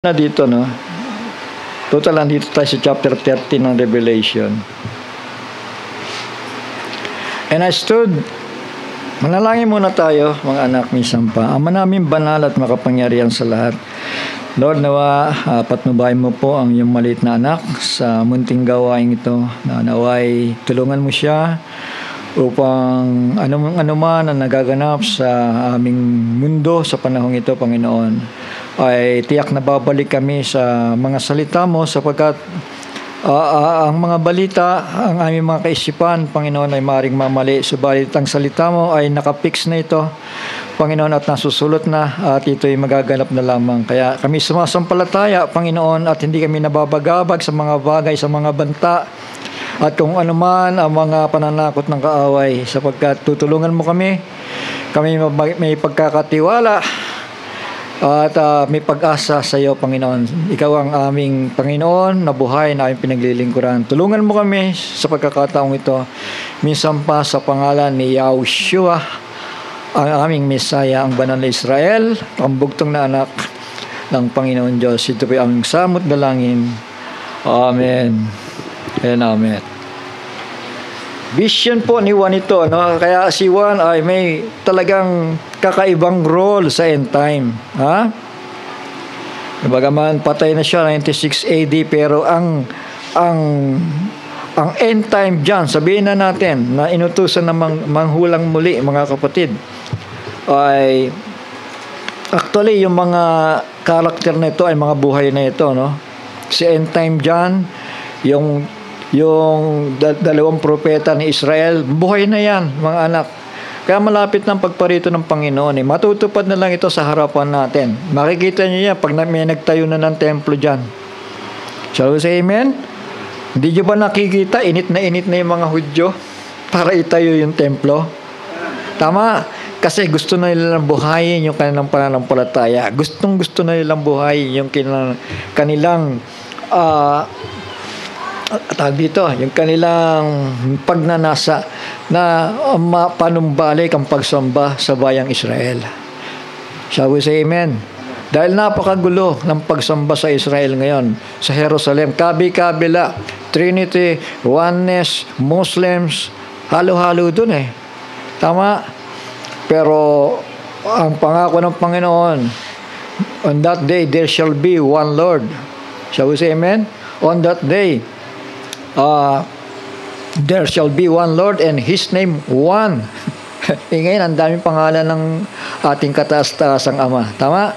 Na dito, no? Total, nandito tayo sa chapter 13 ng Revelation. And I stood, manalangin muna tayo, mga anak ni Sampa. Ama namin banal at makapangyarihan sa lahat. Lord, nawa, patnubayan mo po ang iyong maliit na anak sa munting gawain ito. Na naway, tulungan mo siya upang anuman ang nagaganap sa aming mundo sa panahong ito, Panginoon, ay tiyak na babalik kami sa mga salita mo sapagkat ang mga balita, ang aming mga kaisipan, Panginoon, ay maaaring mamali. Subalit ang salita mo ay nakapix na ito, Panginoon, at nasusulot na at ito ay magaganap na lamang. Kaya kami sumasampalataya, Panginoon, at hindi kami nababagabag sa mga bagay, sa mga banta at kung anuman ang mga pananakot ng kaaway, sapagkat tutulungan mo kami may pagkakatiwala at may pag-asa sa iyo, Panginoon. Ikaw ang aming Panginoon na buhay na aming pinaglilingkuran. Tulungan mo kami sa pagkakataong ito. Minsan pa sa pangalan ni Yahushua, ang aming Mesaya, ang banal na Israel, ang bugtong na anak ng Panginoon Diyos. Ito po ang samot dalangin. Amen and amen. Vision po ni Juan ito, no? Kaya si Juan ay may talagang kakaibang role sa end time. Ha? Bagaman patay na siya 96 AD, pero ang end time dyan, sabihin na natin na inutusan na manghulang muli, mga kapatid, ay actually yung mga karakter na ito ay mga buhay na ito, no? Si end time dyan, yung dalawang propeta ni Israel, buhay na yan, mga anak. Kaya malapit ng pagparito ng Panginoon. Matutupad na lang ito sa harapan natin. Makikita niyo yan pag may nagtayo na ng templo dyan. Shall we say amen? Hindi nyo ba nakikita? Init na yung mga Hudyo para itayo yung templo. Tama? Kasi gusto na nilang buhayin yung kanilang pananampalataya. Gusto na nilang buhayin yung kanilang yung kanilang pagnanasa na mapanumbalik ang pagsamba sa bayang Israel. Shall we say amen? Dahil napakagulo ng pagsamba sa Israel ngayon, sa Jerusalem, kabi-kabila, Trinity, Oneness, Muslims, halo-halo dun eh. Tama? Pero ang pangako ng Panginoon, on that day there shall be one Lord. Shall we say amen? On that day, there shall be one Lord and His name one. Ngayon, ang daming pangalan ng ating kataas-taasang Ama. Tama?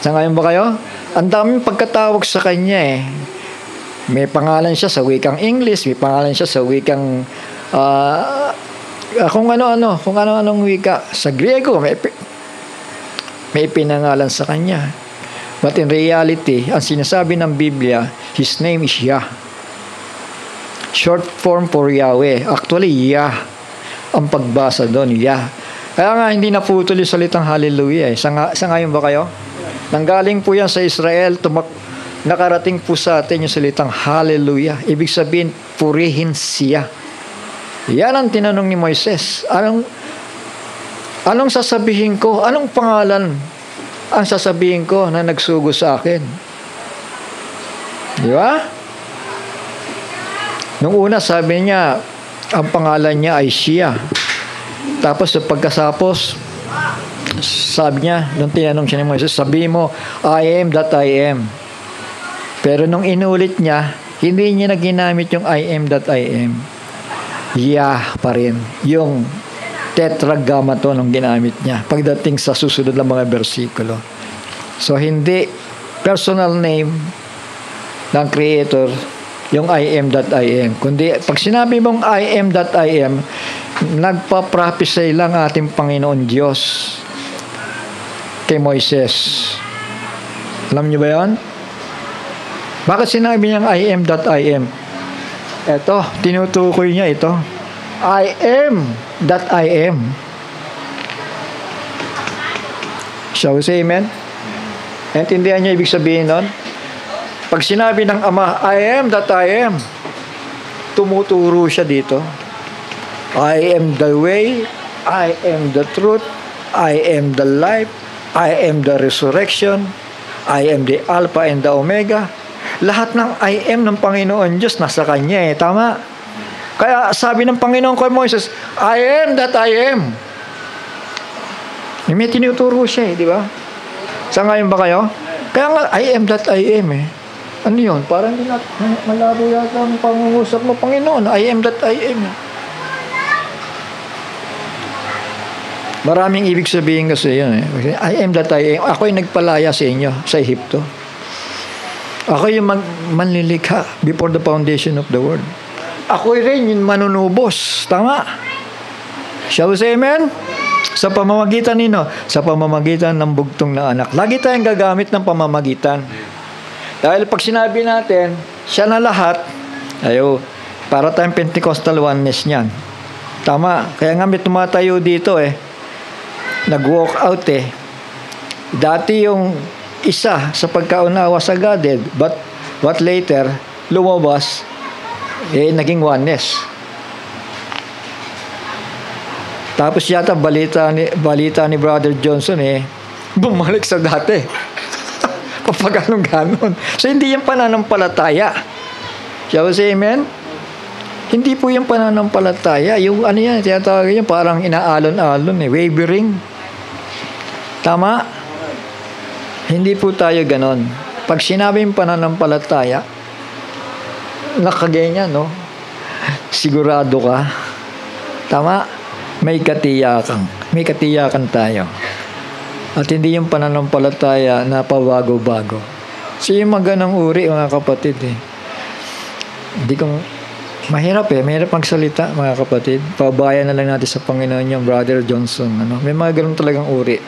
Sangayon ba kayo? Ang daming pagkatawag sa Kanya eh. May pangalan siya sa wikang English, may pangalan siya sa wikang kung ano-anong wika. Sa Griego, may pinangalan sa Kanya. But in reality, ang sinasabi ng Biblia, His name is Yah. Short form for Yahweh. Actually, Yah. Ang pagbasa doon, Yah. Kaya nga, hindi naputol yung salitang hallelujah eh. Sa ngayon ba kayo? Nanggaling po yan sa Israel, nakarating po sa atin yung salitang hallelujah. Ibig sabihin, purihin siya. Yan ang tinanong ni Moises. Anong sasabihin ko? Anong pangalan ang sasabihin ko na nagsugo sa akin? Di ba? Nung una sabi niya, ang pangalan niya ay siya. Tapos sa pagkasapos, sabi niya, nung tinanong siya ni Moises, sabi mo, I am that I am. Pero nung inulit niya, hindi niya na ginamit yung I am that I am. Yah pa rin. Yung tetragrammaton ang ginamit niya pagdating sa susunod na mga bersikulo. So, hindi personal name ng Creator yung I am that I am. Kundi, pag sinabi mong I am that I am, nagpa-prophesy lang ating Panginoon Diyos kay Moises. Alam niyo ba yan? Bakit sinabi niyang I am that I am? Eto, tinutukoy niya ito. I am that I am. Shall we say amen? Naintindihan niyo ibig sabihin nun? Pag sinabi ng Ama, I am that I am, tumuturo siya dito. I am the way, I am the truth, I am the life, I am the resurrection, I am the Alpha and the Omega. Lahat ng I am ng Panginoon Diyos nasa Kanya eh. Tama? Kaya sabi ng Panginoon kay Moises, I am that I am. May tinuturo siya eh, di ba? Sa ngayon ba kayo? Kaya nga, I am that I am eh. Ano yun? Parang hindi na malabo yata ang pangungusap mo, Panginoon. I am that I am. Maraming ibig sabihin kasi yun eh. I am that I am. Ako yung nagpalaya sa inyo, sa Ehipto. Ako yung manlilikha before the foundation of the world. Ako rin yung manunubos. Tama? Shall we say amen? Sa pamamagitan nino, sa pamamagitan ng bugtong na anak. Lagi tayong gagamit ng pamamagitan. Dahil pag sinabi natin, siya na lahat, para tayong Pentecostal oneness niyan. Tama. Kaya nga may tumatayo dito eh. Nag-walk out eh. Dati yung isa sa pagkaunawa sa Godhead, but what later, lumabas, naging oneness. Tapos yata balita ni Brother Johnson bumalik sa dati. Kapag ganon. So hindi yung pananampalataya. Shall we say amen? Hindi po yung pananampalataya. Yung yan, tinatawag yun, parang inaalon-alon wavering. Tama? Hindi po tayo ganon. Pag sinabing pananampalataya, nakaganyan, no? Sigurado ka. Tama? May katiyakan. May katiyakan tayo. At hindi yung pananampalataya na pabago-bago. So yung maganang uri, mga kapatid, hindi kong mahirap Mahirap magsalita, mga kapatid. Pabayan na lang natin sa Panginoon yung Brother Johnson. May mga ganun talagang uri.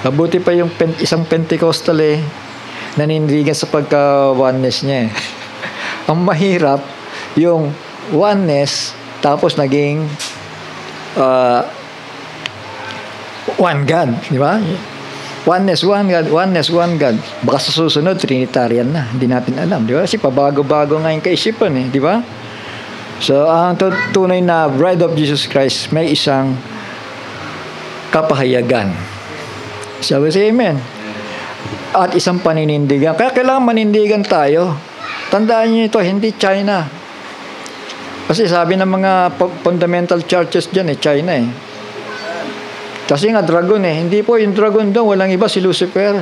Mabuti pa yung isang Pentecostal nanindigan sa pagka-oneness niya Ang mahirap, yung oneness, tapos naging one God. Di ba? Oneness, one God. Oneness, one God. Baka sa susunod, Trinitarian na. Hindi natin alam. Di ba? Kasi pabago-bago nga yung kaisipan Di ba? So, ang tunay na Bride of Jesus Christ, may isang kapahayagan. Shall we say amen? At isang paninindigan. Kaya kailangan manindigan tayo. Tandaan niyo ito, hindi China. Kasi sabi ng mga fundamental churches dyan, China Kasi nga dragon Hindi po yung dragon doon, walang iba si Lucifer.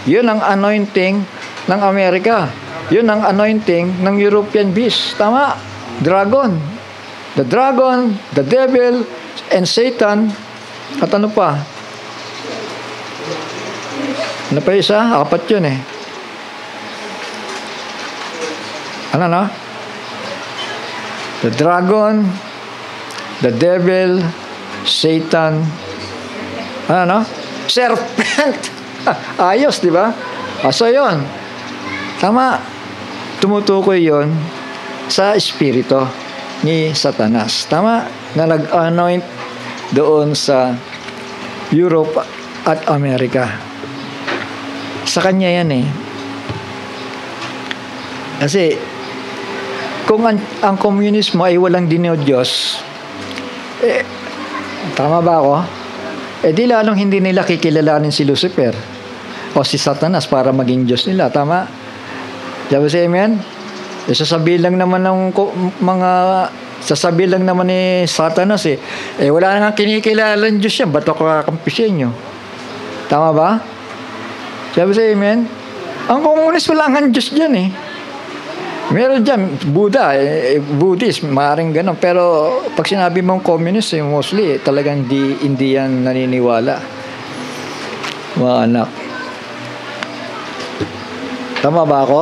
Yun ang anointing ng Amerika. Yun ang anointing ng European beast. Tama? Dragon. The dragon, the devil, and Satan. At ano pa? Ano pa isa? Apat yun Ano? The dragon, the devil, Satan, serpent. Ayos, di ba? So yun. Tama. Tumutukoy yun sa espiritu ni Satanas. Tama? Na nag-anoint doon sa Europe at Amerika. Sa kanya yan Kasi kung ang komunismo ay walang dinodiyos, tama ba ako? Di lalong hindi nila kikilalanin si Lucifer o si Satanas para maging Diyos nila. Tama? Sabi sa amen? Sasabihin lang naman ng sasabihin lang naman ni Satanas wala nang kinikilalang Diyos yan. Ba't ako kakampisin nyo? Tama ba? Sabi sa amen? Ang komunis wala nga Diyos dyan Meron dyan, Buddha, Buddhist, maaaring ganun. Pero pag sinabi mong communist, mostly talagang hindi yan naniniwala. Mga anak. Tama ba ako?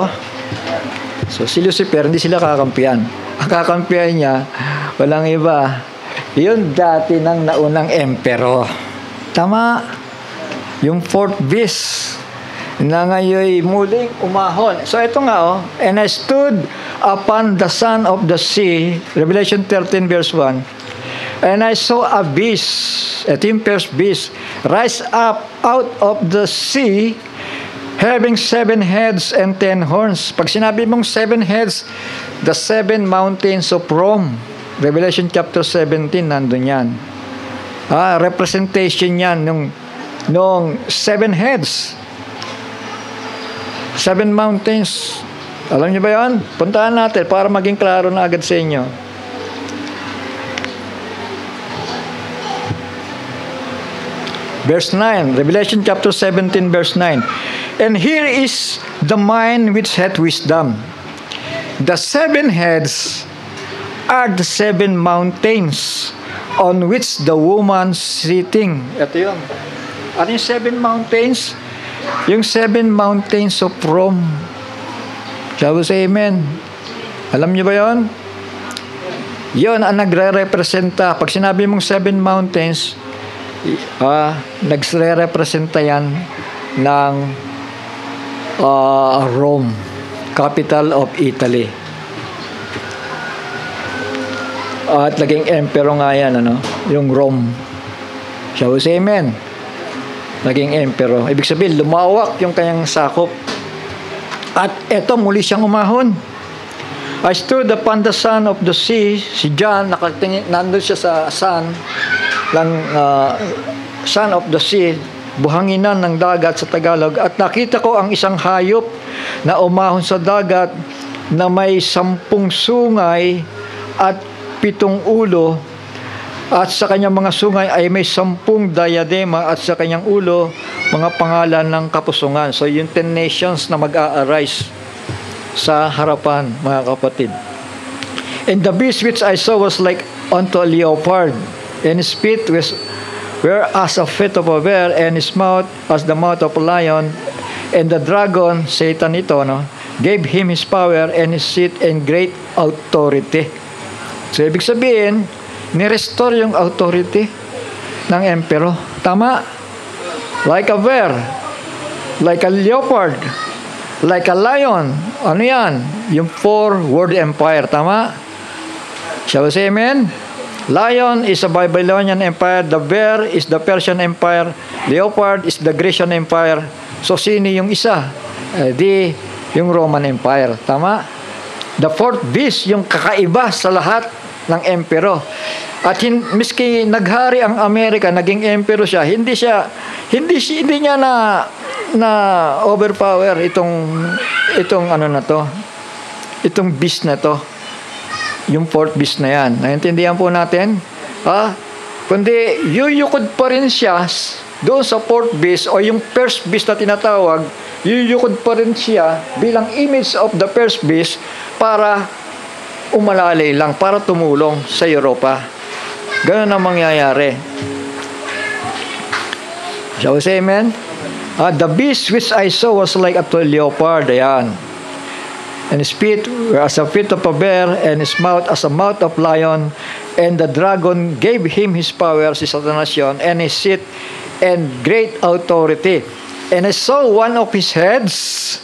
So si Lucifer, hindi sila kakampihan. Ang kakampihan niya, walang iba. Yun dati ng naunang emperor. Tama? Yung fourth beast na ngayon muling umahon. So ito nga and I stood upon the sun of the sea, Revelation 13 verse 1, and I saw a beast, a first beast, rise up out of the sea, having 7 heads and 10 horns. Pag sinabi mong 7 heads, the 7 mountains of Rome, Revelation chapter 17, nandun yan. Representation yan nung 7 heads. 7 mountains. Alam niyo ba yan? Puntahan natin para maging klaro na agad sa inyo. Verse 9, Revelation chapter 17, verse 9. And here is the mind which hath wisdom. The 7 heads are the 7 mountains on which the woman sitting. Ito yun. Ano yung 7 mountains? Yung 7 mountains of Rome. Shall we say amen? Alam niyo ba yun? Yun ang nagre-representa. Pag sinabi mong 7 mountains, nagre-representa yan ng Rome, capital of Italy. At naging emperor nga yan, yung Rome. Shall we say amen? Naging emperor. Ibig sabihin, lumawak yung kanyang sakop. At eto, muli siyang umahon. I stood upon the sun of the sea. Si John, nandun siya sa sun of the sea, buhanginan ng dagat sa Tagalog. At nakita ko ang isang hayop na umahon sa dagat na may 10 sungay at 7 ulo, at sa kanyang mga sungay ay may 10 diadema, at sa kanyang ulo mga pangalan ng kapusungan. So yung 10 nations na mag-a-arise sa harapan, mga kapatid. And the beast which I saw was like unto a leopard, and his feet were as a feet of a bear, and his mouth as the mouth of a lion. And the dragon, Satan ito, gave him his power and his seat and great authority. So ibig sabihin, ni-restore yung authority ng emperor. Tama? Like a bear, like a leopard, like a lion. Ano yan? Yung 4 world empire. Tama? Shall we say amen? Lion is a Babylonian empire. The bear is the Persian empire. Leopard is the Grecian empire. So sino yung isa? Yung Roman empire. Tama? The 4th beast, yung kakaiba sa lahat ng emperor. At miski naghari ang Amerika, naging emperor siya, hindi niya na overpower itong ano na to, itong beast na to, yung 4th beast na yan. Naintindihan po natin? Kundi yuyukod pa rin siya doon sa 4th beast, o yung first beast na tinatawag, yuyukod pa rin siya bilang image of the first beast para umalalay lang, para tumulong sa Europa. Ganun ang mangyayari. Shall we say amen? The beast which I saw was like a leopard. Ayan. And his feet were as a feet of a bear, and his mouth as a mouth of lion. And the dragon gave him his power, si Satanas yun, and his seat and great authority. And I saw one of his heads.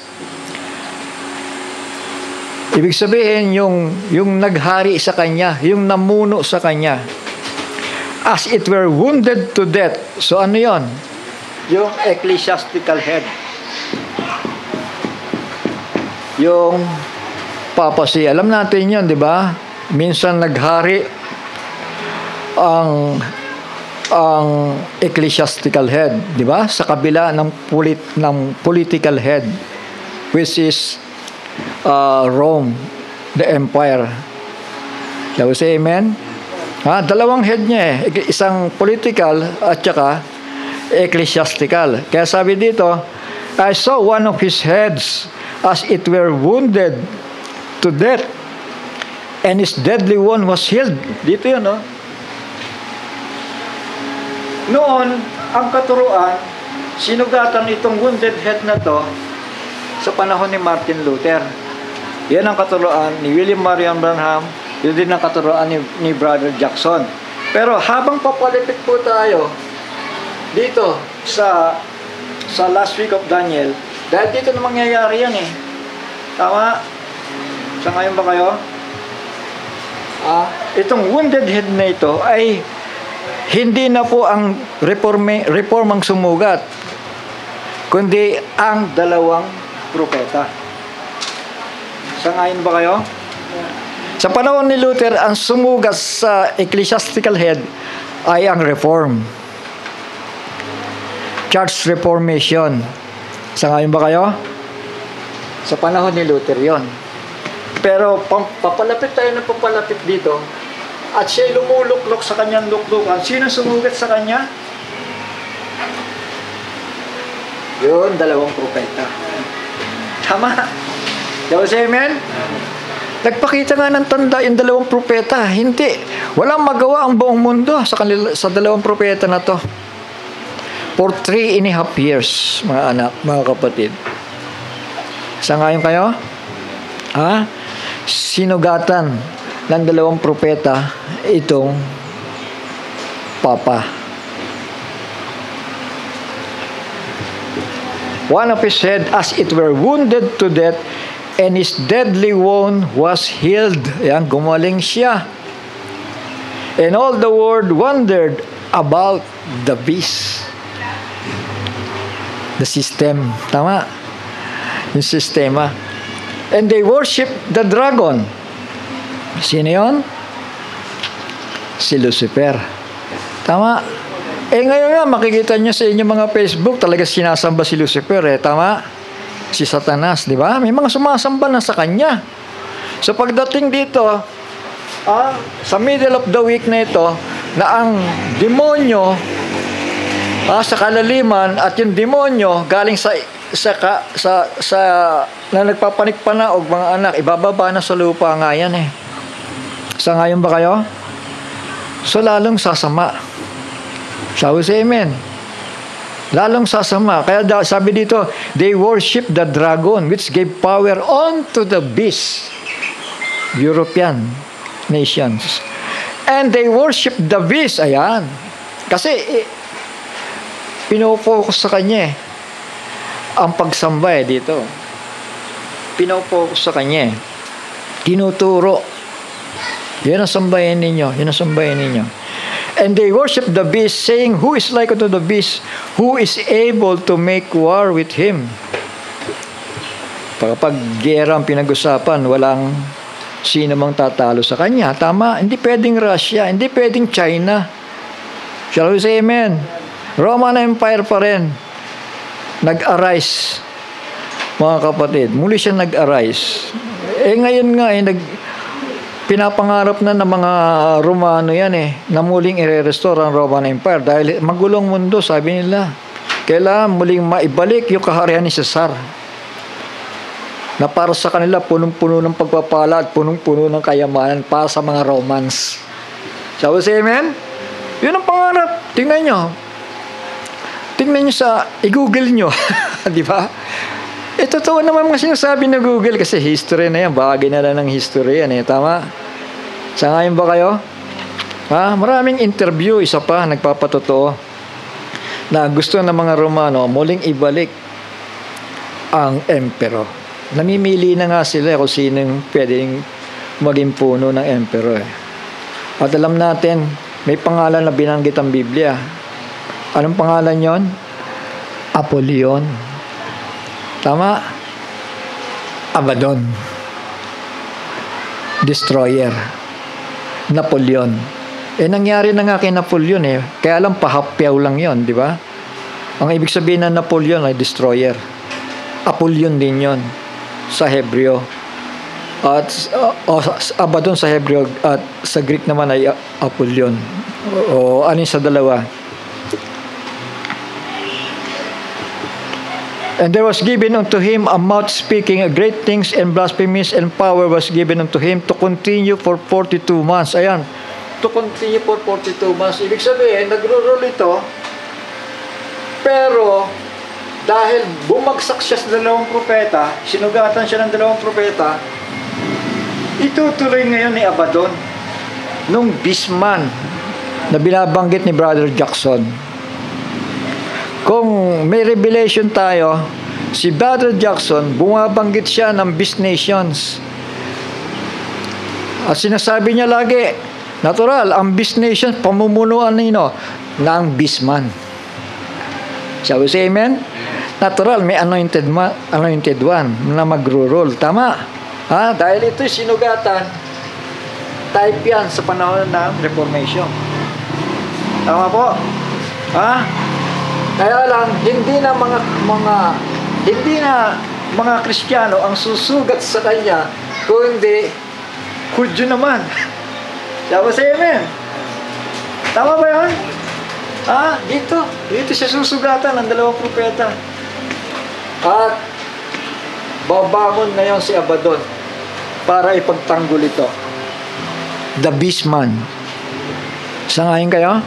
Ibig sabihin, yung naghari sa kanya, yung namuno sa kanya, as it were wounded to death. So ano yon? Yung ecclesiastical head. Yung papacy. Alam natin yun, di ba? Minsan naghari ang ecclesiastical head, di ba? Sa kabila ng political head, which is Rome, the empire. Shall we say amen? Dalawang head niya isang political at saka ecclesiastical. Kaya sabi dito, I saw one of his heads as it were wounded to death, and his deadly wound was healed. Dito yun, no? Noon, ang katuruan, sinugatan itong wounded head na to sa panahon ni Martin Luther. Yan ang katuruan ni William Marion Branham, yun din ang katuruan ni Brother Jackson. Pero habang papalipit po tayo dito sa last week of Daniel, dahil dito na mangyayari yan eh. Tama? Sa ngayon ba kayo? Itong wounded head na ito ay hindi na po ang reformang sumugat, kundi ang dalawang propeta. Sa ngayon ba kayo? Sa panahon ni Luther, ang sumugat sa ecclesiastical head ay ang reform. Church Reformation. Sa ngayon ba kayo? Sa panahon ni Luther yon. Pero papalapit tayo ng papalapit dito, at siya'y lumuluklok sa kanyang luklukan. Sino sumugat sa kanya? Yun, 2 propeta. Tama. Diba say amen? Nagpakita nga ng tanda yung 2 propeta. Hindi. Walang magawa ang buong mundo sa 2 propeta na to. For 3.5 years, mga anak, mga kapatid. Sangayon kayo? Ha? Sinugatan ng 2 propeta itong Papa. One of his head as it were wounded to death, and his deadly wound was healed. Yan, gumaling siya. And all the world wondered about the beast. The system. Tama? Yung sistema. And they worship the dragon. Sino yun? Si Lucifer. Tama? Ngayon nga, makikita nyo sa inyong mga Facebook, talaga sinasamba si Lucifer. Tama? Si Satanas, di ba? May mga sumasamba na sa kanya. So pagdating dito, sa middle of the week na ito, na ang demonyo sa kalaliman at yung demonyo galing sa na nagpapanikpanaog mga anak, ibababa na sa lupa nga yan eh. Sa ngayon ba kayo? So lalong sasama. Shall we say amen? Lalong sasama. Kaya sabi dito, they worship the dragon which gave power unto the beast. European nations. And they worship the beast. Ayan. Kasi pinofocus sa kanya ang pagsamba dito. Pinofocus sa kanya tinuturo. Yan ang sambahin ninyo. Yan ang sambahin ninyo. And they worship the beast, saying, who is like unto the beast, who is able to make war with him? Kapag gera ang pinag-usapan, walang sino mang tatalo sa kanya. Tama? Hindi pwedeng Russia, hindi pwedeng China. Shall we say amen? Roman Empire pa rin. Nag-arise. Mga kapatid, muli siya nag-arise. Ngayon nga, pinapangarap na ng mga Romano yan na muling i-restore ang Roman Empire dahil magulong mundo, sabi nila. Kailangan muling maibalik yung kaharian ni Cesar na para sa kanila punong-puno ng pagpapala at punong-puno ng kayamanan para sa mga Romans. Shall we say amen? Yun ang pangarap. Tingnan nyo i-google nyo. Di ba? Totoo naman mga sinasabi na Google kasi history na yan. Bagay na lang ng history yan Tama? Sa ngayon ba kayo? Maraming interview, isa pa, nagpapatotoo na gusto ng mga Romano muling ibalik ang emperor. Namimili na nga sila kung sinong pwedeng maging puno ng emperor. At alam natin, may pangalan na binanggit ang Biblia. Anong pangalan yon? Apollyon. Tama? Abaddon. Destroyer. Napoleon. Nangyari na nga kay Napoleon Kaya lang pahapyaw lang yon, di ba? Ang ibig sabihin ng Napoleon ay destroyer. Apollyon din yon sa Hebreo. At Abaddon sa Hebreo at sa Greek naman ay Apollyon. O ano sa dalawa? And there was given unto him a mouth speaking great things and blasphemies, and power was given unto him to continue for 42 months. Ayan. To continue for 42 months. Ibig sabihin, nagro-roll ito, pero dahil bumagsak siya sa 2 propeta, sinugatan siya ng 2 propeta, itutuloy ngayon ni Abaddon nung Beastman na binabanggit ni Brother Jackson. Kung may revelation tayo, si Brother Jackson, bumabanggit siya ng Beast Nations. At sinasabi niya lagi, natural, ang Beast Nations, pamumunuan ng Beastman. Shall we say amen? Natural, may anointed one na magro-roll. Tama? Dahil ito'y sinugatan, type yan sa panahon ng Reformation. Tama po? Kaya lang hindi na mga Kristiyano ang susugat sa kanya, kundi Hudyo naman. Sabi sa amen. Tama ba yun? Dito siya susugatan ng dalawang propeta. At babangon ngayon si Abaddon para ipagtanggol ito. The Beastman. Sangayon kayo?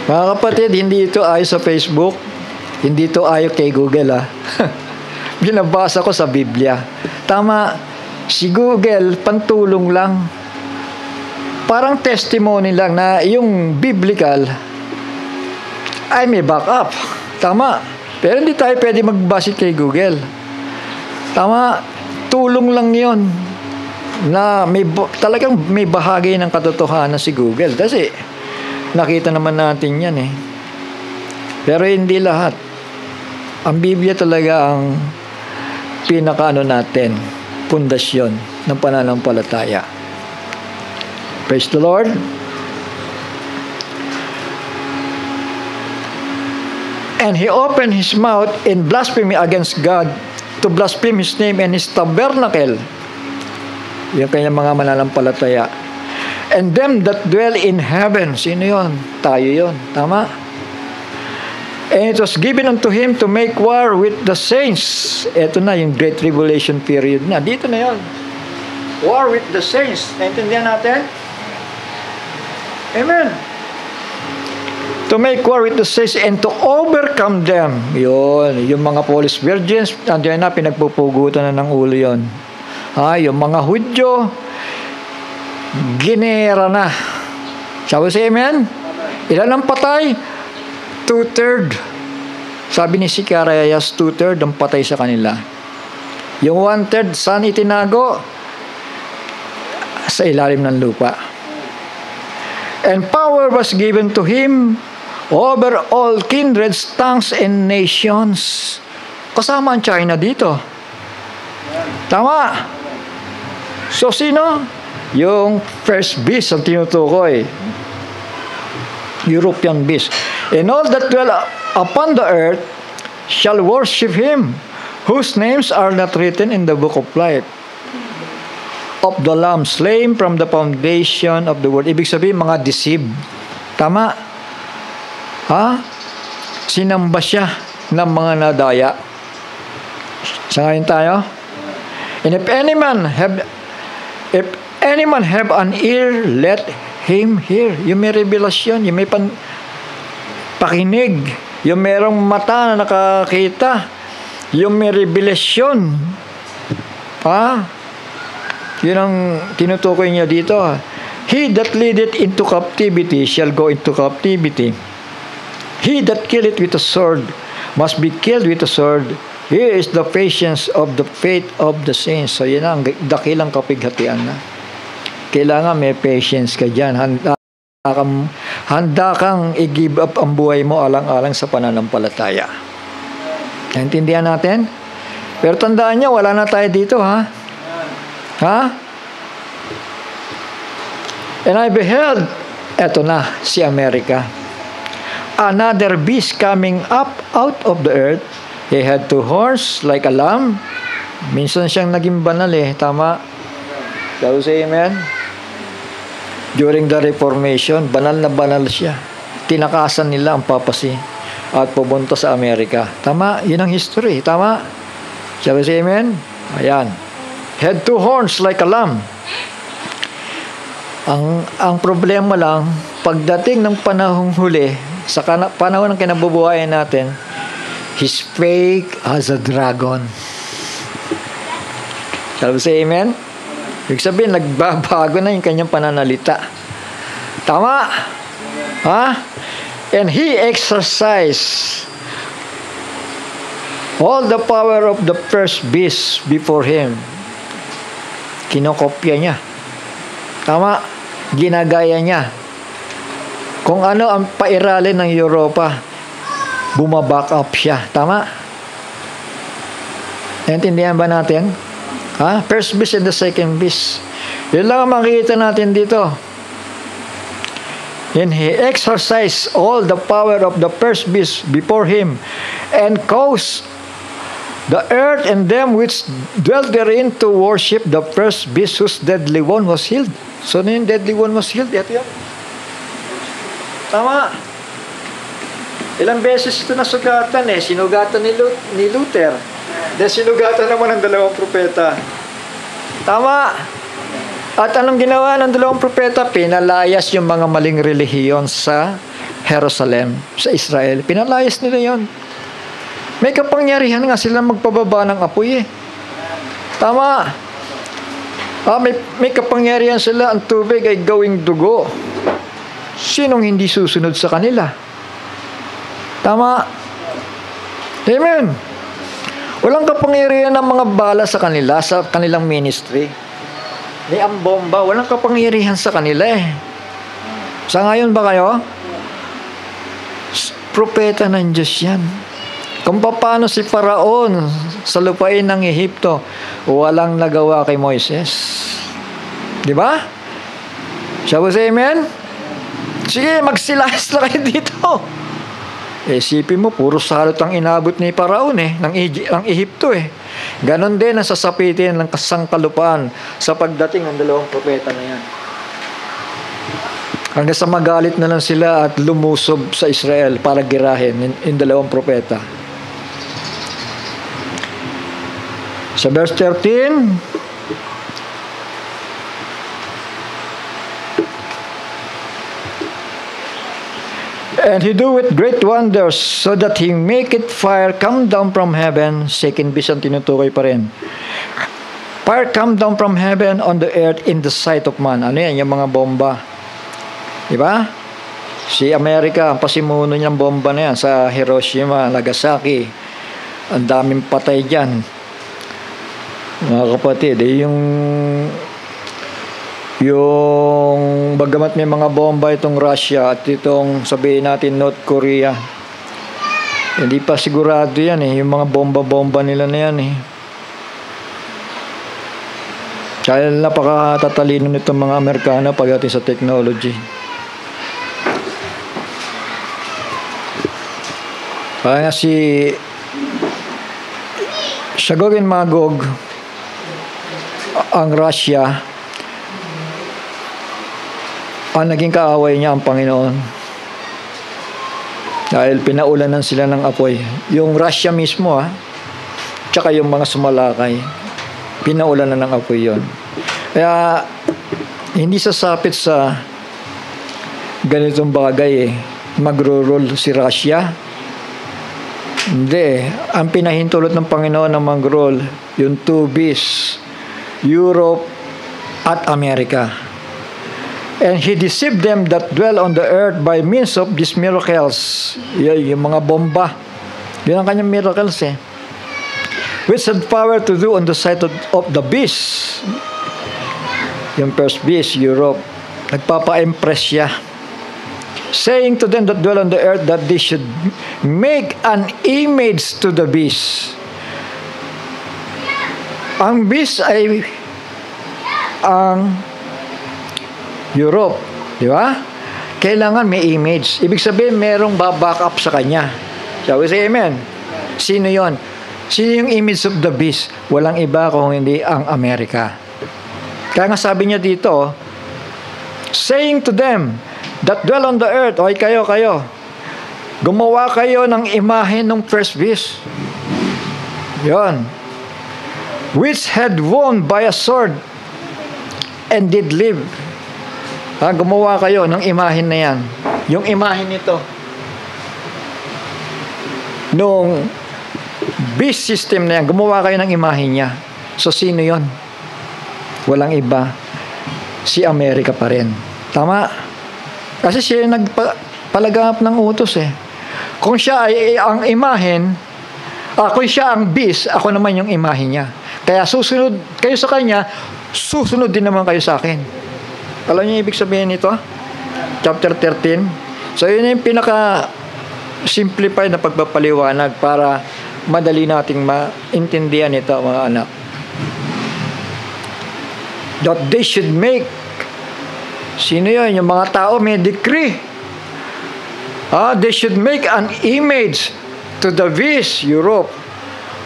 Mga kapatid, hindi ito ayo sa Facebook. Hindi ito ayo kay Google, Binabasa ko sa Biblia. Tama, si Google, pantulong lang. Parang testimony lang na yung biblical ay may backup. Tama. Pero hindi tayo pwede magbase kay Google. Tama. Tulong lang yon na talagang may bahagi ng katotohanan si Google. Kasi nakita naman natin yan Pero hindi lahat. Ang Biblia talaga ang pinakaano natin, pundasyon ng pananampalataya. Praise the Lord. And he opened his mouth in blasphemy against God to blaspheme his name and his tabernacle. Yung kanyang mga mananampalataya. And them that dwell in heaven. Sino yun? Tayo yun. Tama? And it was given unto him to make war with the saints. Ito na yung Great Tribulation period na. Dito na yun. War with the saints. Naintindihan natin? Amen. To make war with the saints and to overcome them. Yun. Yung mga Polish virgins, nandiyan na, pinagpupugutan na ng ulo yun. Yung mga Hudyo, ginera na. Sabi si amen? Ilan ang patay? 2/3. Sabi ni Sicarayas, 2/3 ang patay sa kanila. Yung 1/3, saan itinago? Sa ilalim ng lupa. And power was given to him over all kindreds, tongues, and nations. Kasama ang China dito. Tama. So, sino? Yung first beast ang tinutukoy. European beast. And all that dwell upon the earth shall worship him, whose names are not written in the book of life of the Lamb slain from the foundation of the world. Ibig sabihin, mga deceived. Tama? Sinamba siya ng mga nadaya. Sangayon tayo? And if any man have an ear, let him hear. Yung may revelasyon, yung may pakinig, yung merong mata na nakakita, yung may revelasyon. Yun ang tinutukoy niya dito. He that leadeth into captivity shall go into captivity. He that killeth with a sword must be killed with a sword. Here is the patience of the faith of the saints. So yun ang dakilang kapighatian na. Kailangan may patience ka dyan. Handa kang i-give up ang buhay mo alang-alang sa pananampalataya. Naintindihan natin? Pero tandaan niyo, wala na tayo dito, And I beheld, eto na, si Amerika. Another beast coming up out of the earth. He had 2 horns like a lamb. Minsan siyang naging banal tama? Shall we say amen? During the Reformation, banal na banal siya. Tinakasan nila ang papacy at pumunta sa Amerika. Tama? Yun ang history. Tama? Shall we say amen? Ayan. Had 2 horns like a lamb. Ang problema lang, pagdating ng panahong huli, sa panahon ng kinabubuhayan natin, he spake as a dragon. Shall we say amen? Ibig sabihin, nagbabago na yung kanyang pananalita. Tama? And he exercised all the power of the first beast before him. Kinokopya niya. Tama? Ginagaya niya. Kung ano ang pairalin ng Europa, bumaback up siya. Tama? Naintindihan ba natin? First beast and the second beast. Yun lang ang makikita natin dito. And he exercised all the power of the first beast before him and caused the earth and them which dwelt therein to worship the first beast whose deadly one was healed. So, yung deadly one was healed? Ito yun. Tama. Ilang beses ito nasugatan eh. Sinugatan ni Luther. Then sinugatan naman ng dalawang propeta. Tama. At anong ginawa ng dalawang propeta? Pinalayas yung mga maling relihiyon sa Jerusalem, sa Israel. Pinalayas nila yon. May kapangyarihan nga sila magpababa ng apoy eh. Tama. May kapangyarihan sila, ang tubig ay gawing dugo. Sinong hindi susunod sa kanila? Tama. Amen. Walang kapangyarihan ng mga bala sa kanila, sa kanilang ministry. Ni ang bomba, walang kapangyarihan sa kanila eh. Sa ngayon ba kayo? Propeta ng Diyos yan. Kung paano si Faraon sa lupain ng Ehipto, walang nagawa kay Moises. Di ba? Shall we say amen? Sige, magsilayas na kayo dito. Isipin mo, puro salot ang inabot ni Faraon ng Ehipto eh. Ganon din ang sasapitin ng kasangkalupaan sa pagdating ng dalawang propeta na yan. Hanggang sa magalit na lang sila at lumusob sa Israel para girahin yung dalawang propeta. Sa verse 13, and he doeth great wonders, so that he maketh fire come down from heaven. Second beast ang tinutukoy pa rin. Fire come down from heaven on the earth in the sight of man. Ano yan? Yung mga bomba. Diba? Si Amerika, ang pasimuno niyang bomba na yan sa Hiroshima, Nagasaki. Ang daming patay dyan. Mga kapatid, yung bagamat may mga bomba itong Russia at itong sabihin natin North Korea, hindi pa sigurado yan yung mga bomba-bomba nila na yan Kaya napakatatalino nitong mga Amerikano pagdating sa technology. Kaya nga si Shagog and Magog, ang Russia, ang naging kaaway niya ang Panginoon. Dahil pinaulanan sila ng apoy. Yung Russia mismo tsaka yung mga sumalakay, pinaulanan ng apoy yon. Kaya hindi sasapit sa ganitong bagay magro-rule si Russia. Hindi. Ang pinahintulot ng Panginoon ng mag-rule, yung two beasts, Europe at America. And he deceived them that dwell on the earth by means of these miracles. Yung mga bomba. Yun ang kanyang miracles which had power to do on the sight of the beast. Yung first beast, Europe. Nagpapa-impress siya. Saying to them that dwell on the earth that they should make an image to the beast. Ang beast ay ang Europe, di ba? Kailangan may image. Ibig sabihin, merong back up sa kanya. Shall we say amen? Sino yon? Sino yung image of the beast? Walang iba kung hindi ang Amerika. Kaya nga sabi niya dito, saying to them that dwell on the earth, oy kayo, gumawa kayo ng imahe ng first beast. Yon. Which had won by a sword and did live. Gumawa kayo ng imahin na yan. Yung imahin nito. Nung beast system na yan, gumawa kayo ng imahin niya. So, sino yon? Walang iba. Si Amerika pa rin. Tama? Kasi siya yung nagpalaganap ng utos Kung siya ay ang imahin, kung siya ang beast, ako naman yung imahin niya. Kaya susunod kayo sa kanya, susunod din naman kayo sa akin. Alam niyo ibig sabihin nito? Chapter 13. So, yun yung pinaka-simplified na pagpapaliwanag para madali nating maintindihan ito, mga anak. That they should make. Sino yun? Yung mga tao may decree. They should make an image to the beast, Europe,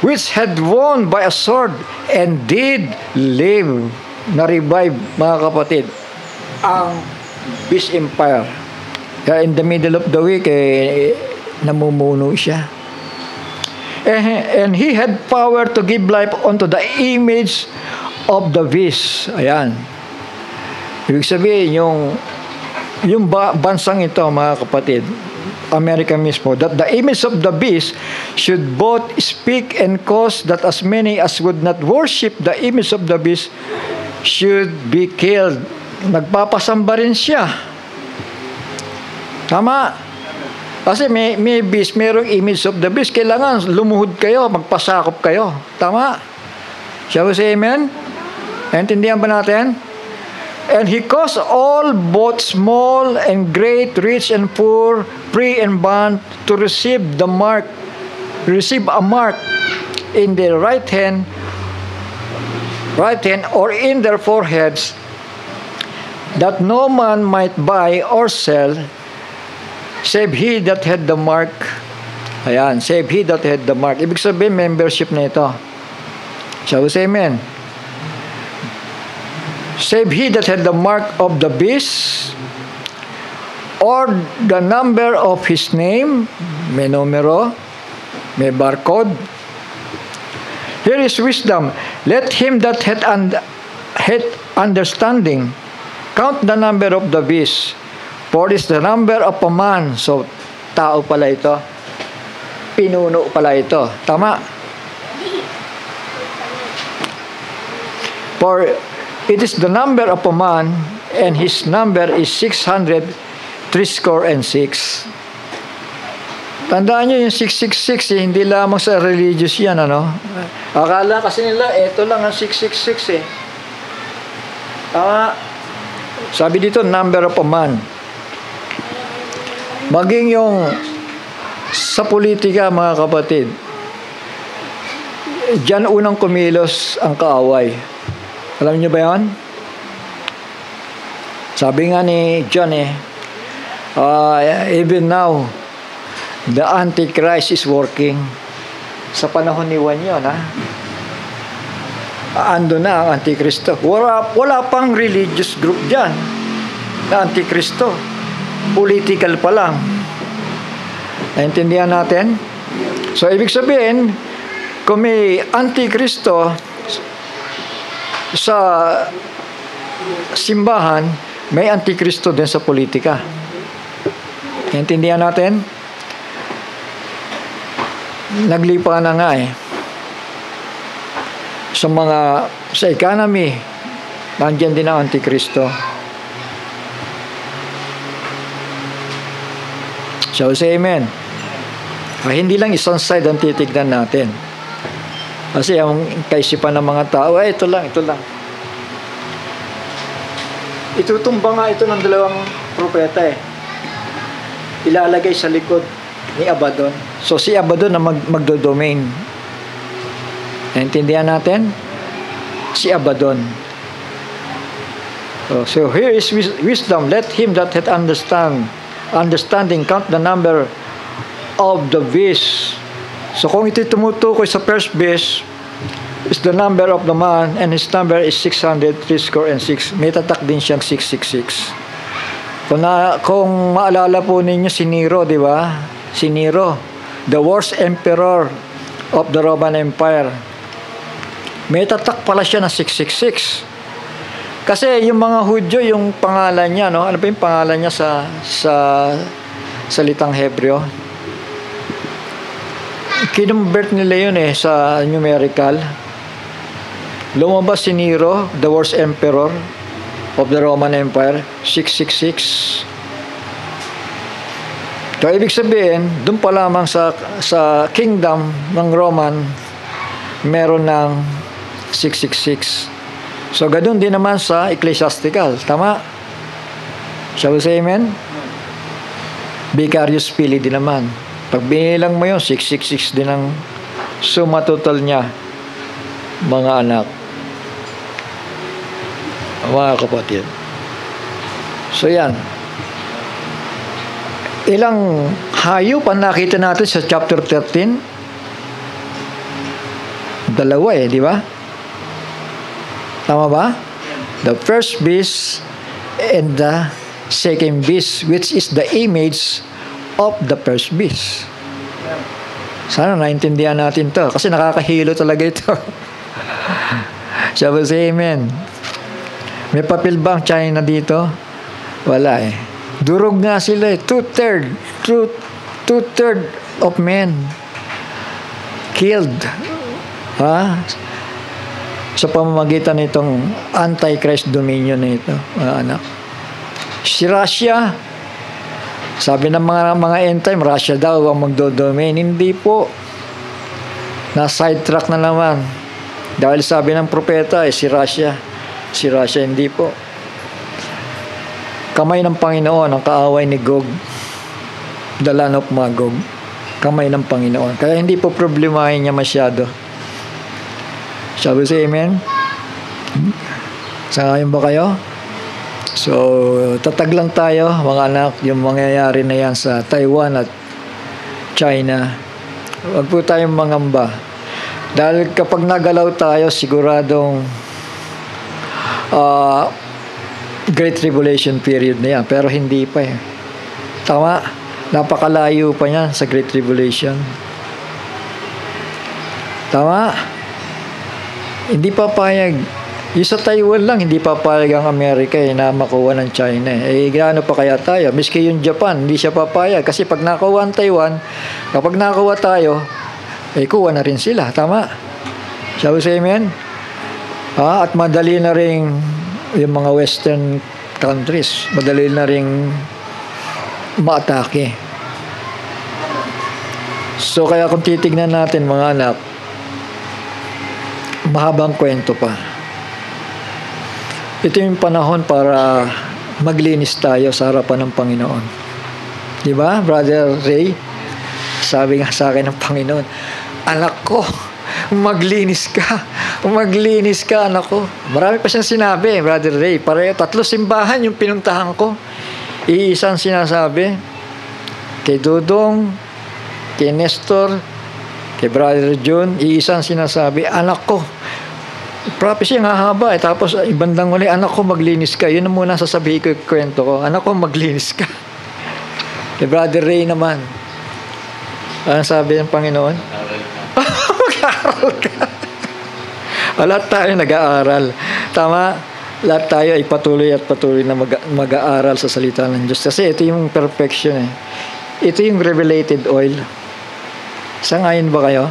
which had won by a sword and did live, na-revive, mga kapatid, ang Beast Empire. Kaya in the middle of the week, namumuno siya. And he had power to give life unto the image of the beast. Ayan. Ibig sabihin, yung bansang ito, mga kapatid, America mismo, that the image of the beast should both speak and cause that as many as would not worship the image of the beast should be killed. Nagpapasamba rin siya. Tama. Kasi may beast, mayroong image of the beast. Kailangan lumuhod kayo, magpasakop kayo. Tama? Shall we say amen? Naintindihan ba natin? And he caused all, both small and great, rich and poor, free and bond, to receive a mark in their right hand or in their foreheads, that no man might buy or sell, save he that had the mark. Ayan, save he that had the mark. Ibig sabihin, membership na ito. Shall we say amen? Save he that had the mark of the beast, or the number of his name, may numero, may barcode. Here is wisdom. Let him that had understanding count the number of the beast, for it is the number of a man. So, tao pala ito. Pinuno pala ito. Tama? For it is the number of a man, and his number is 666. Tandaan nyo yung 666, hindi lamang sa religious yan, ano? Akala kasi nila, eto lang ang 666 eh. Tama? Sabi dito, number of a man. Maging yung sa politika, mga kapatid, diyan unang kumilos ang kaaway. Alam niyo ba yan? Sabi nga ni John even now, the Antichrist is working. Sa panahon ni Juan yun, ando na ang Antikristo. Wala pang religious group dyan na Antikristo. Political pa lang. Naintindihan natin? So, ibig sabihin, kung may Antikristo sa simbahan, may Antikristo din sa politika. Naintindihan natin? Naglipa na nga sa economy, nandiyan din ang Antikristo. Shall we say amen? Hindi lang isang side ang titignan natin. Kasi ang kaisipan ng mga tao, ito lang. Itutumba nga ito ng dalawang propeta Ilalagay sa likod ni Abaddon. So si Abaddon na magdo-domain. Naintindihan natin? Si Abaddon. So here is wisdom. Let him that hath understanding count the number of the beast. So kung ito tumutukoy sa first beast, is the number of the man, and his number is 666. May tatak din siyang 666. Kung maalala po ninyo si Nero, di ba? Si Nero, the worst emperor of the Roman Empire. May tatak pala siya na 666. Kasi yung mga Hudyo, yung pangalan niya, no? Ano ba yung pangalan niya sa salitang Hebreo? Kinumbert nila yun sa numerical. Lumabas si Nero, the worst emperor of the Roman Empire, 666. So, ibig sabihin, doon pa lamang sa kingdom ng Roman, meron ng 666. So, ganoon din naman sa ecclesiastical. Tama? Shall we say amen? Vicarious Filii din naman. Pag binilang mo yun, 666 din ang suma total niya, mga anak. Mga kapatid. So, yan. Ilang hayop ang nakita natin sa chapter 13? Dalawa di ba? Tama ba? The first beast and the second beast, which is the image of the first beast. Sana naintindihan natin to kasi nakakahilo talaga ito. Sabi say amen. May papel ba ang China dito? Wala Durog nga sila Two-third of men killed. Sa pamamagitan nitong Antichrist dominion na ito, mga anak. Si Russia, sabi ng mga end time, Russia daw ang magdodomain. Hindi po. Na-sidetrack na naman. Dahil sabi ng propeta, si Russia. Si Russia, hindi po. Kamay ng Panginoon ang kaaway ni Gog. The land of Magog. Kamay ng Panginoon. Kaya hindi po problemahin niya masyado. Shall we say amen? Sangayon ba kayo? So, tatag lang tayo, mga anak, yung mangyayari na yan sa Taiwan at China. Huwag po tayong mangamba. Dahil kapag nagalaw tayo, siguradong Great Tribulation period na yan. Pero hindi pa Tama? Napakalayo pa yan sa Great Tribulation. Tama? Hindi pa payag. Yung sa Taiwan lang, hindi papayag ang Amerika na makuha ng China. Gaano pa kaya tayo? Miski yung Japan, hindi siya papayag. Kasi pag nakuha ang Taiwan, kapag nakuha tayo, kuha na rin sila. Tama? Shall we say amen? At madali na rin yung mga Western countries. Madali na rin maatake. So kaya kung titignan natin, mga anak, mahabang kwento pa. Ito yung panahon para maglinis tayo sa harapan ng Panginoon. Di ba, Brother Ray? Sabi nga sa akin ng Panginoon, anak ko, maglinis ka. Maglinis ka, anak ko. Marami pa siyang sinabi, Brother Ray. Pareho, 3 simbahan yung pinuntahan ko. Iisang sinasabi, kay Dudong, kay Nestor, kay Brother John, iisang sinasabi, anak ko, prophecy ang hahaba tapos ibandang uli, anak ko maglinis ka. Yun ang muna sasabihin ko yung kwento ko, anak ko maglinis ka. Kay Brother Ray naman, ano sabi ng Panginoon? Mag-aaral ka. Lahat tayo nag-aaral. Tama? Lahat tayo ay patuloy na mag-aaral sa salita ng Diyos. Kasi ito yung perfection Ito yung revelated oil. Sangayon ba kayo?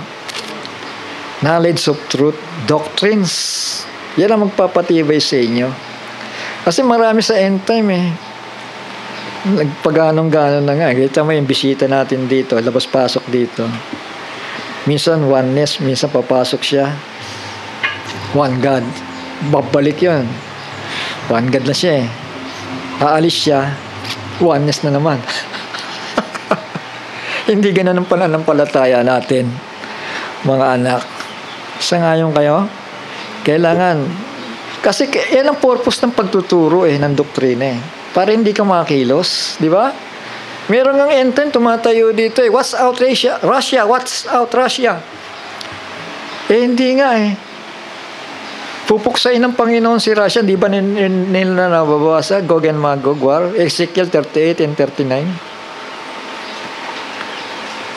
Knowledge of truth, doctrines. Yan ang magpapatibay sa inyo. Kasi marami sa end time nagpaganong-ganon na nga. Kita mo yung bisita natin dito, labas-pasok dito. Minsan oneness, minsan papasok siya. One God. Babalik yun. One God na siya Aalis siya, oneness na naman. Hindi ganun ang pananampalataya natin, mga anak. Sangayon kayo? Kailangan, kasi yan ang purpose ng pagtuturo ng doktrina para hindi ka makilos, di ba? Meron ng end time tumatayo dito what's out Russia? What's out Russia? Hindi nga Pupuksain ng Panginoon si Russia, di ba nila nababasa? Gog and Magog war, Ezekiel 38 and 39.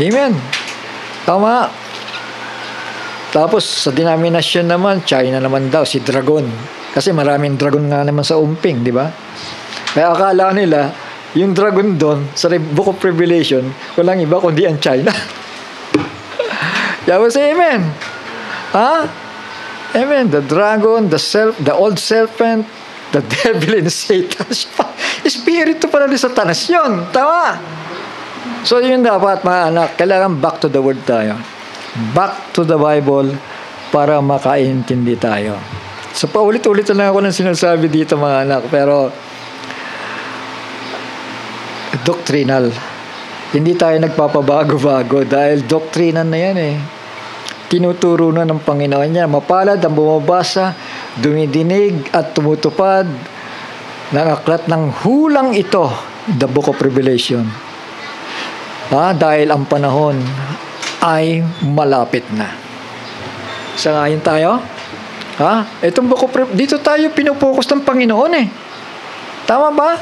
Amen. Tama. Tapos sa denomination naman, China naman daw, si Dragon. Kasi maraming dragon nga naman sa umping, di ba? Kaya akala nila, yung dragon doon, sa Book of Revelation, walang iba kundi ang China. Yawa say amen. Amen. The dragon, the old serpent, the devil and Satan. Espiritu pala ni Satanas yun. Tama. So yun dapat, mga anak, kailangan back to the word tayo. Back to the Bible para makaintindi tayo. So paulit-ulit lang ako ng sinasabi dito, mga anak, pero doctrinal. Hindi tayo nagpapabago-bago dahil doctrinal na yan Tinuturo na ng Panginoon niya. Mapalad ang bumabasa, dumidinig at tumutupad ng aklat ng hulang ito, the Book of Revelation. Dahil ang panahon ay malapit na. Sangayon tayo? Ha? Itong dito tayo pinopokus ng Panginoon eh. Tama ba?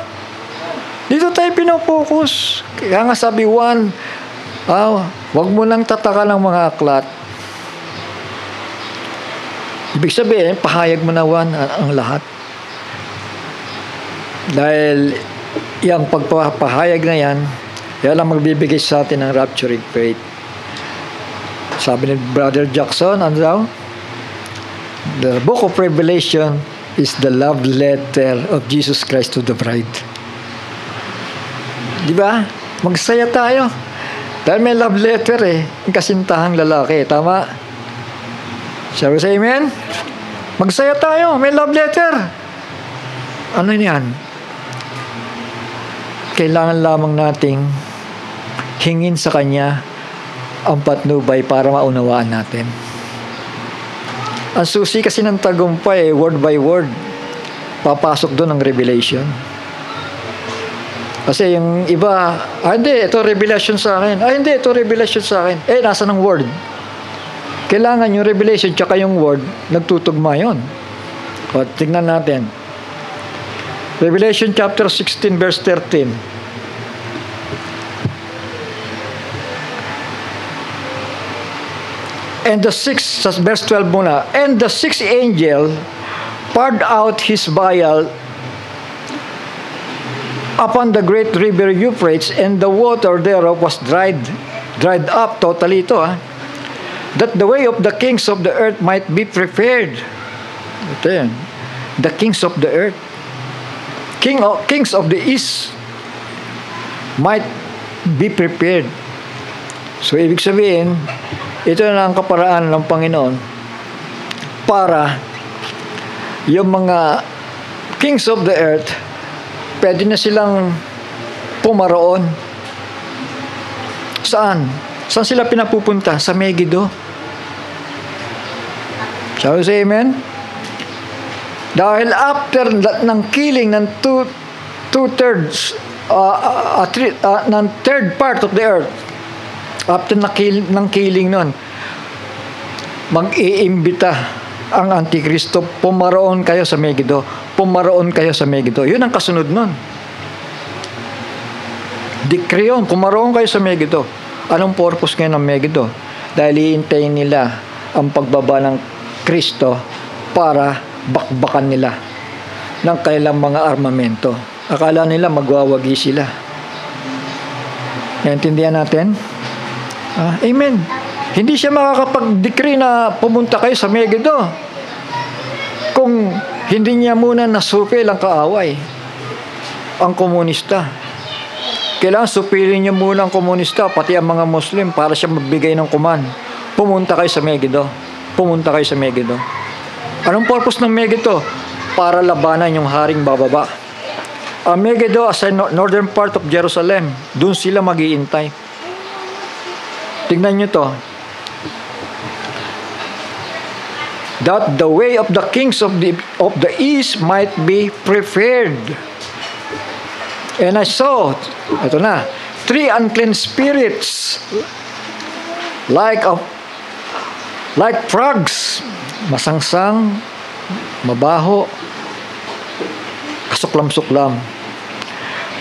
Dito tayo pinopokus. Kaya nga sabi Juan, wag mo lang tataka ng mga aklat. Ibig sabihin, pahayag mo na Juan ang lahat. Dahil yung pagpapahayag na yan lang magbibigay sa atin ng rapturing faith. Sabi ni Brother Jackson, ano daw? The book of Revelation is the love letter of Jesus Christ to the bride. Di ba? Magsaya tayo. Dahil may love letter yung kasintahang lalaki. Tama? Shall we say amen? Magsaya tayo. May love letter. Ano yan? Kailangan lamang nating hingin sa Kanya ang patnubay para maunawaan natin. Ang susi kasi ng tagumpay, word by word, papasok doon ang revelation. Kasi yung iba, hindi, ito revelation sa akin. Hindi, ito revelation sa akin. Nasa ng word. Kailangan yung revelation tsaka yung word, nagtutugma yun. O, tingnan natin. Revelation chapter 16 verse 13. And the sixth, verse 12 muna. And the sixth angel poured out his vial upon the great river Euphrates, and the water thereof was dried up totally ito, that the way of the kings of the earth might be prepared. Ito yan. The kings of the earth. Kings of the east might be prepared. So, ibig sabihin, ito na ang kaparaan ng Panginoon para yung mga kings of the earth, pwede na silang pumaroon. Saan? Saan sila pinapupunta? Sa Megiddo. Shall we say amen? Dahil after ng killing ng two-thirds ng third part of the earth, after ng killing nun, mag-iimbita ang Antikristo, pumaroon kayo sa Megiddo. Pumaroon kayo sa Megiddo. Yun ang kasunod nun. Decree yun, pumaroon kayo sa Megiddo. Anong purpose ngayon ng Megiddo? Dahil iintayin nila ang pagbaba ng Kristo para bakbakan nila ng kailang mga armamento. Akala nila magwawagi sila. Naintindihan natin? Amen. Hindi siya makakapag-decree na pumunta kayo sa Megiddo kung hindi niya muna nasupil ang kaaway, ang komunista. Kailangan supilin niya muna ang komunista, pati ang mga Muslim, para siya magbigay ng command. Pumunta kayo sa Megiddo. Pumunta kayo sa Megiddo. Anong purpose ng Megiddo? Para labanan yung haring bababa. Ang Megiddo as a northern part of Jerusalem, doon sila mag-iintay. Tingnan nyo to. That the way of the kings of the east might be prepared. And I saw, ito na, 3 unclean spirits like frogs, masangsang, mabaho, kasuklam-suklam,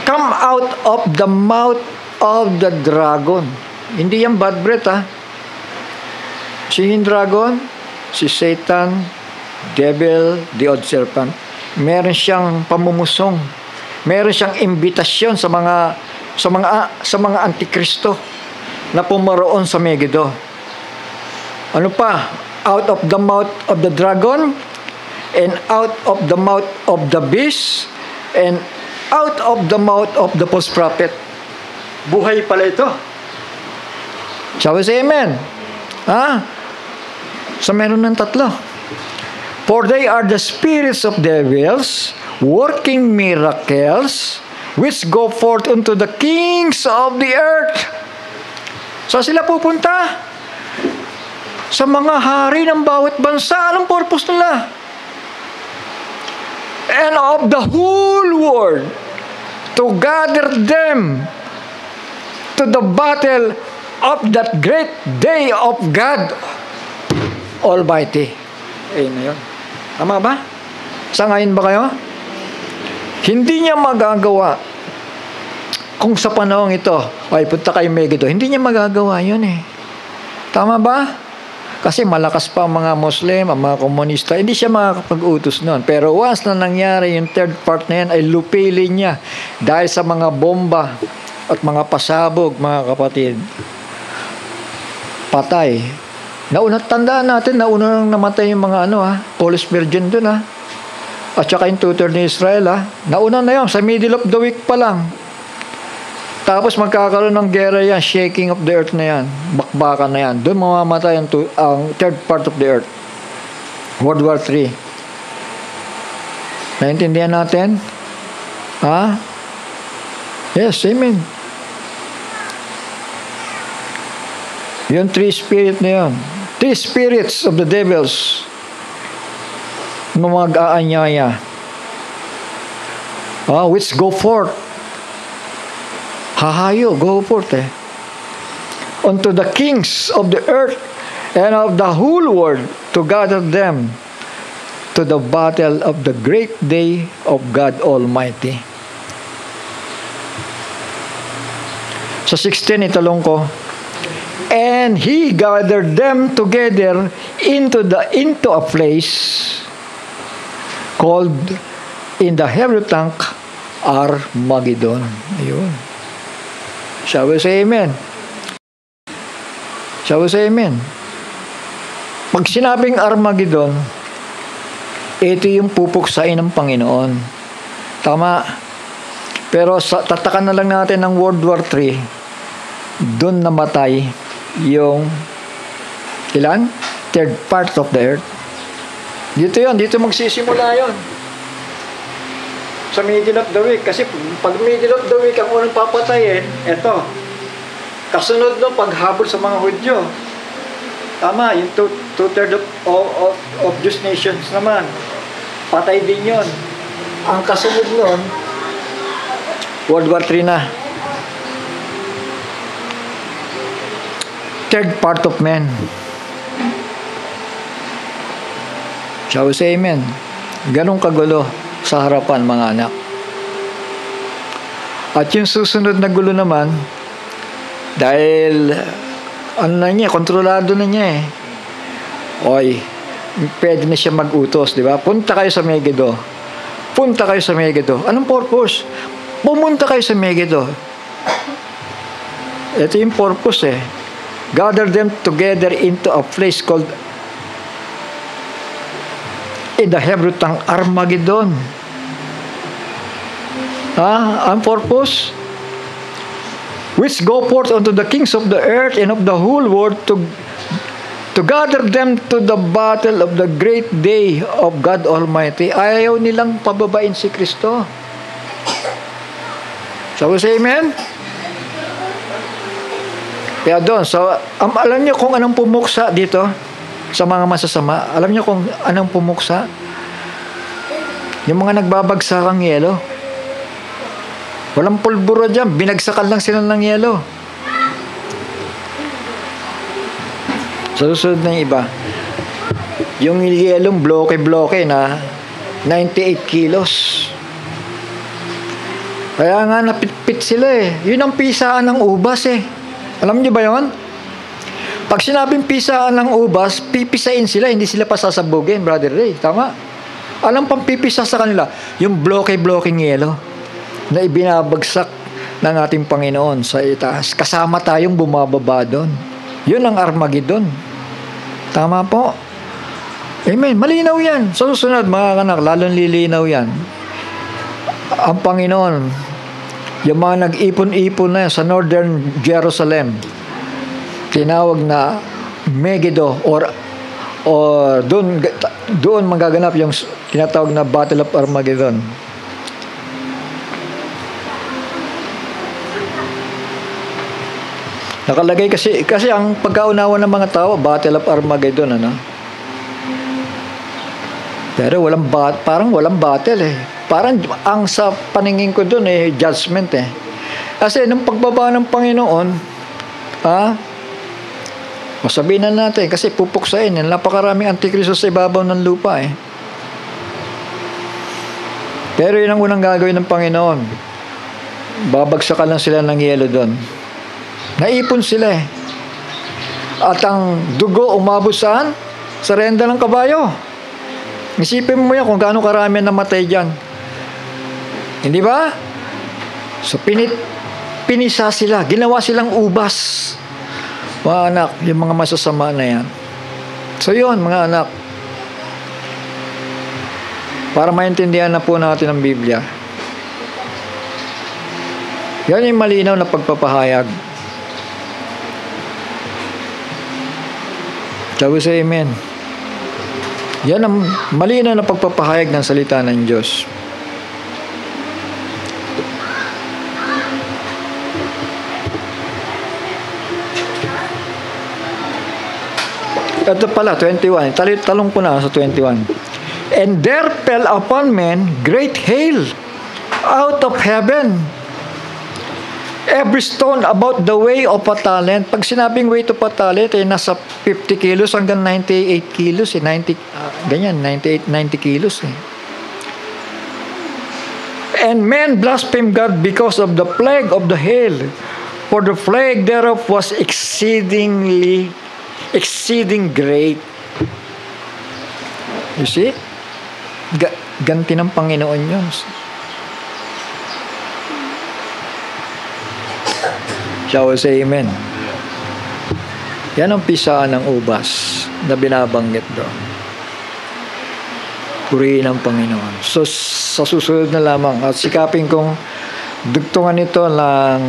come out of the mouth of the dragon. Hindi yan bad breath, Si dragon, si Satan, devil, the old serpent, meron siyang pamumusong, meron siyang imbitasyon sa mga antikristo na pumaroon sa Megiddo. Ano pa? Out of the mouth of the dragon, and out of the mouth of the beast, and out of the mouth of the false prophet. Buhay pala ito. Shall we say amen? So meron ng 3. For they are the spirits of devils, working miracles, which go forth unto the kings of the earth. So sila pupunta sa mga hari ng bawat bansa. Anong purpose nila? And of the whole world, to gather them to the battle of that great day of God. Almighty. Ayun na yun. Tama ba? Sangayon ba kayo? Hindi niya magagawa kung sa panahong ito, ay punta kayo Megiddo, hindi niya magagawa yun eh. Tama ba? Kasi malakas pa ang mga Muslim, ang mga komunista, hindi siya makakapag-utos nun. Pero once na nangyari yung third part na yan, ay lupili niya dahil sa mga bomba at mga pasabog, mga kapatid. Patay. Tandaan natin, nauna nang namatay yung mga Polish Virgin dun At saka yung tutor ni Israel Nauna na yun, sa middle of the week pa lang. Tapos magkakaroon ng gera yan, shaking of the earth na yan, bakbakan na yan. Doon mamamatay ang third part of the earth. World War III. Naintindihan natin? Yes, amen. Yung three spirit na yun. Three spirits of the devils na mag-aanyaya. Which go forth. Hahayo, go forth unto the kings of the earth and of the whole world to gather them to the battle of the great day of God Almighty. Sa 16, italong ko, and he gathered them together into a place called in the Hebrew tongue Armageddon. Ayun. Shall we say amen? Shall we say amen? Pag sinabing Armageddon, ito yung pupuksain ng Panginoon. Tama. Pero tatakan na lang natin ng World War III, doon namatay yung ilan? Third part of the earth. Dito yun. Dito magsisimula yun. Sa middle of the week. Kasi pag middle of the week, ang unang papatayin, eto. Kasunod no, paghabol sa mga Hudyo. Tama, yung two-third of Jewish nations naman. Patay din yun. Ang kasunod nun, World War III na. Third part of men. Shall we say amen? Ganong kagulo sa harapan, mga anak. At yung susunod na gulo naman, dahil kontrolado na niya Oy, pwede na siya mag-utos, di ba? Punta kayo sa Megiddo. Punta kayo sa Megiddo. Anong purpose? Pumunta kayo sa Megiddo. Ito yung purpose Gather them together into a place called in the Hebrew tongue Armageddon. Ang purpose? Which go forth unto the kings of the earth and of the whole world to gather them to the battle of the great day of God Almighty. Ayaw nilang pababain si Kristo. Shall we say amen? Kaya doon, alam niyo kung anong pumuksa dito sa mga masasama? Alam niyo kung anong pumuksa? Yung mga nagbabagsakang yelo. Walang pulbura dyan. Binagsakan lang sila ng yelo. Sa susunod na iba, yung yelong bloke-bloke na 98 kilos. Kaya nga napitpit sila Yun ang pisaan ng ubas Alam niyo ba yon? Pag sinabing pisaan ng ubas, pipisain sila, hindi sila pasasabugin, Brother Ray. Tama? Alam pang pipisa sa kanila? Yung bloke-blokeng yelo na ibinabagsak ng ating Panginoon sa itaas. Kasama tayong bumababa doon. Yun ang Armageddon. Tama po? Amen. Malinaw yan. Sa susunod, mga kanak, lalong lilinaw yan. Ang Panginoon, yung mga nag-ipon-ipon na sa Northern Jerusalem, tinawag na Megiddo or doon magaganap yung tinatawag na Battle of Armageddon. Nakalagay kasi ang pagkaunawa ng mga tao, Battle of Armageddon, Pero parang walang battle Parang ang sa paningin ko doon judgment Kasi nung pagbaba ng Panginoon, O sabihin na natin, kasi pupuksain, napakaraming antikristo sa ibabaw ng lupa eh. Pero yun ang unang gagawin ng Panginoon. Babagsakan lang sila ng yelo doon. Naipon sila eh. At ang dugo umabot saan? Sa renda ng kabayo. Isipin mo yan kung gaano karami namatay dyan. Hindi ba? So pinisa sila. Ginawa silang ubas. Mga anak, yung mga masasama na yan. So yun, mga anak. Para maintindihan na po natin ang Biblia. Yan yung malinaw na pagpapahayag. Sabi sa amen. Yan ang malinaw na pagpapahayag ng salita ng Diyos. Ito pala, 21. Talong ko na sa 21. And there fell upon men great hail out of heaven, every stone about the weight of a talent. Pag sinabing weight of a talent, nasa 50 kilos hanggang 98 kilos. 98, 90 kilos. And men blasphemed God because of the plague of the hail. For the plague thereof was exceeding great. You see? Ganti ng Panginoon yun. Shall we say amen? Yan ang pisaan ng ubas na binabanggit doon. Purihin ang Panginoon. So, sa susunod na lamang, at sikapin kong dugtungan ito ng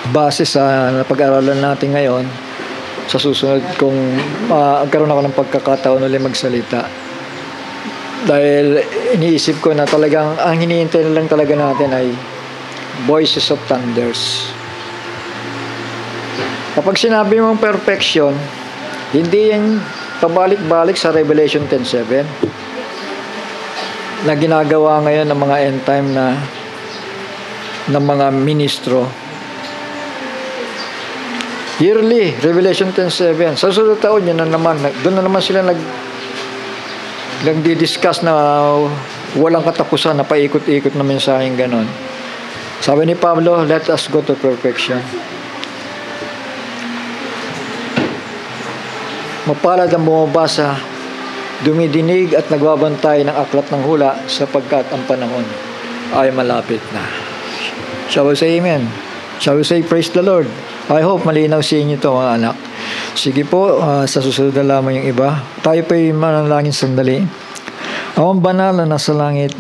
base sa pag-aralan natin ngayon. Sa susunod kung magkaroon ako ng pagkakataon ulit magsalita. Dahil iniisip ko na talagang ang hinihintay na lang talaga natin ay voices of thunders. Kapag sinabi mong perfection, hindi yan pabalik-balik sa Revelation 10:7 na ginagawa ngayon ng mga end time na ng mga ministro. Yearly, Revelation 10:7. Sa susunod taon, yun na naman. Doon na naman sila nagdi-discuss na walang katapusan na paikot-ikot na mensaheng ganon. Sabi ni Pablo, let us go to perfection. Mapalad ang bumabasa, dumidinig at nagbabantay ng aklat ng hula sapagkat ang panahon ay malapit na. Shall we say amen? Shall we say praise the Lord? I hope malinaw sa inyo ito mga anak. Sige po, sa susunod na lamang yung iba. Tayo po'y manalangin sandali. Awang banal na nasa langit,